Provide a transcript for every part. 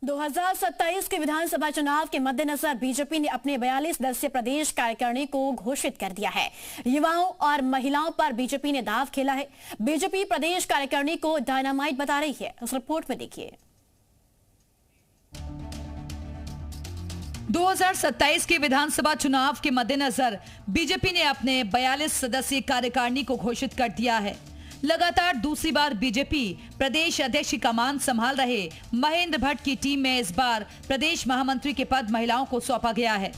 2027 के विधानसभा चुनाव के मद्देनजर बीजेपी ने अपने 42 सदस्यीय प्रदेश कार्यकारिणी को घोषित कर दिया है। युवाओं और महिलाओं पर बीजेपी ने दांव खेला है। बीजेपी प्रदेश कार्यकारिणी को डायनामाइट बता रही है। इस रिपोर्ट में देखिए। 2027 के विधानसभा चुनाव के मद्देनजर बीजेपी ने अपने 42 सदस्यीय कार्यकारिणी को घोषित कर दिया है। लगातार दूसरी बार बीजेपी प्रदेश अध्यक्ष की कमान संभाल रहे महेंद्र भट्ट की टीम में इस बार प्रदेश महामंत्री के पद महिलाओं को सौंपा गया है।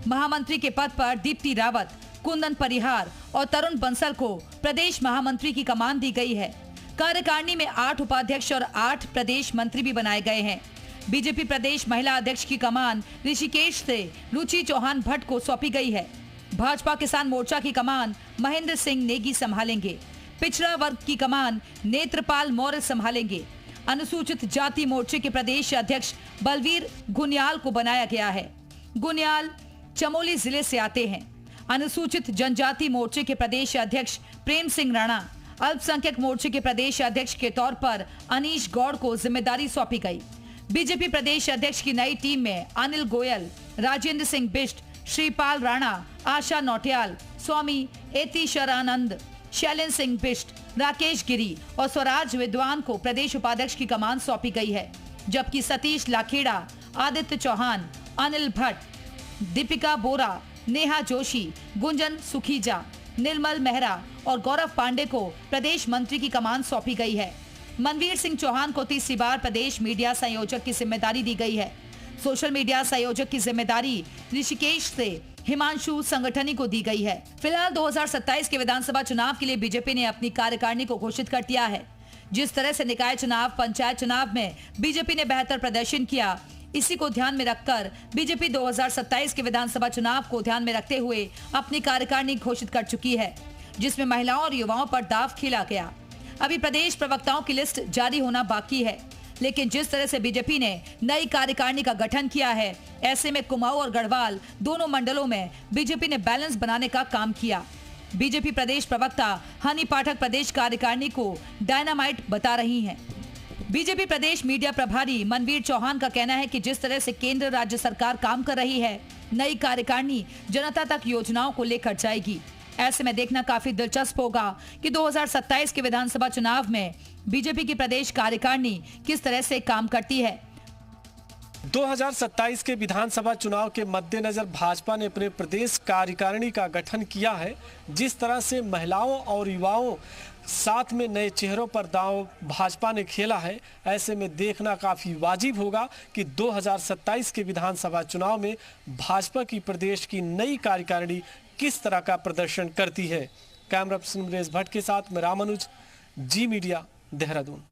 महामंत्री के पद पर दीप्ति रावत, कुंदन परिहार और तरुण बंसल को प्रदेश महामंत्री की कमान दी गई है। कार्यकारिणी में 8 उपाध्यक्ष और 8 प्रदेश मंत्री भी बनाए गए हैं। बीजेपी प्रदेश महिला अध्यक्ष की कमान ऋषिकेश से रुचि चौहान भट्ट को सौंपी गई है। भाजपा किसान मोर्चा की कमान महेंद्र सिंह नेगी संभालेंगे। पिछड़ा वर्ग की कमान नेत्रपाल मौर्य संभालेंगे। अनुसूचित जाति मोर्चे के प्रदेश अध्यक्ष बलवीर गुनियाल को बनाया गया है। गुनियाल चमोली जिले से आते हैं। अनुसूचित जनजाति मोर्चे के प्रदेश अध्यक्ष प्रेम सिंह राणा, अल्पसंख्यक मोर्चे के प्रदेश अध्यक्ष के तौर पर अनीश गौड़ को जिम्मेदारी सौंपी गई। बीजेपी प्रदेश अध्यक्ष की नई टीम में अनिल गोयल, राजेंद्र सिंह बिष्ट, श्रीपाल राणा, आशा नौटियाल, स्वामी एतिशरानंद, शैलेंद्र सिंह बिष्ट, राकेश गिरी और स्वराज विद्वान को प्रदेश उपाध्यक्ष की कमान सौंपी गई है। जबकि सतीश लाखेड़ा, आदित्य चौहान, अनिल भट्ट, दीपिका बोरा, नेहा जोशी, गुंजन सुखीजा, निर्मल मेहरा और गौरव पांडे को प्रदेश मंत्री की कमान सौंपी गई है। मनवीर सिंह चौहान को तीसरी बार प्रदेश मीडिया संयोजक की जिम्मेदारी दी गई है। सोशल मीडिया संयोजक की जिम्मेदारी ऋषिकेश से हिमांशु संगठनी को दी गई है। फिलहाल 2027 के विधानसभा चुनाव के लिए बीजेपी ने अपनी कार्यकारिणी को घोषित कर दिया है। जिस तरह से निकाय चुनाव, पंचायत चुनाव में बीजेपी ने बेहतर प्रदर्शन किया, इसी को ध्यान में रखकर बीजेपी 2027 के विधानसभा चुनाव को ध्यान में रखते हुए अपनी कार्यकारिणी घोषित कर चुकी है, जिसमें महिलाओं और युवाओं पर दांव खेला गया। अभी प्रदेश प्रवक्ताओं की लिस्ट जारी होना बाकी है, लेकिन जिस तरह से बीजेपी ने नई कार्यकारिणी का गठन किया है, ऐसे में कुमाऊं और गढ़वाल दोनों मंडलों में बीजेपी ने बैलेंस बनाने का काम किया। बीजेपी प्रदेश प्रवक्ता हनी पाठक प्रदेश कार्यकारिणी को डायनामाइट बता रही हैं। बीजेपी प्रदेश मीडिया प्रभारी मनवीर चौहान का कहना है कि जिस तरह से केंद्र राज्य सरकार काम कर रही है, नई कार्यकारिणी जनता तक योजनाओं को लेकर जाएगी। ऐसे में देखना काफी दिलचस्प होगा कि 2027 के विधानसभा चुनाव में बीजेपी की प्रदेश कार्यकारिणी किस तरह से काम करती है। 2027 के विधानसभा चुनाव के मद्देनजर भाजपा ने अपने प्रदेश कार्यकारिणी का गठन किया है। जिस तरह से महिलाओं और युवाओं साथ में नए चेहरों पर दांव भाजपा ने खेला है, ऐसे में देखना काफ़ी वाजिब होगा कि 2027 के विधानसभा चुनाव में भाजपा की प्रदेश की नई कार्यकारिणी किस तरह का प्रदर्शन करती है। कैमरा पर्सन नरेश भट्ट के साथ मैं रामानुज, जी मीडिया, देहरादून।